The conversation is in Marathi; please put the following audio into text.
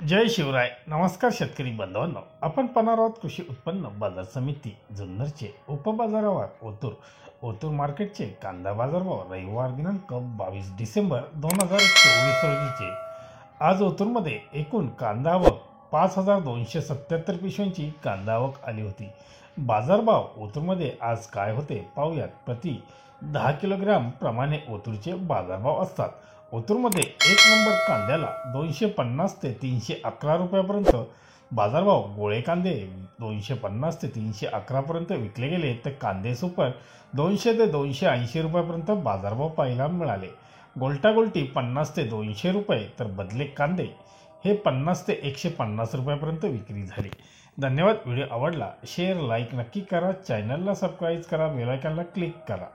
जय शिवराय. नमस्कार शेतकरी बांधवांनो, आपण पाहणार आहोत कृषी उत्पन्न बाजार समिती जुन्नरचे उपबाजारावर ओतूर मार्केटचे कांदा बाजारभाव रविवार दिनांक 22 डिसेंबर 2024 रोजीचे. आज ओतूरमध्ये एकूण कांदा आवक 5277 पिशव्यांची कांदा आवक आली होती. बाजारभाव ओतूरमध्ये आज काय होते पाहूयात. प्रति 10 किलोग्राम प्रमाणे ओतूरचे बाजारभाव असतात. ओतूरमध्ये 1 नंबर कांद्याला 250 ते 311 रुपयापर्यंत बाजारभाव. गोळे कांदे 250 ते 311 पर्यंत विकले गेले, तर कांदे सुपर 200 ते 280 रुपयापर्यंत बाजारभाव पाहायला मिळाले. गोल्टा गोल्टी 50 ते 200 रुपये, तर बदले कांदे हे 50 ते 150 रुपयापर्यंत विक्री झाली. धन्यवाद. व्हिडिओ आवडला शेअर लाईक नक्की करा. चॅनलला सबस्क्राईब करा. बेल आयकॉनला क्लिक करा.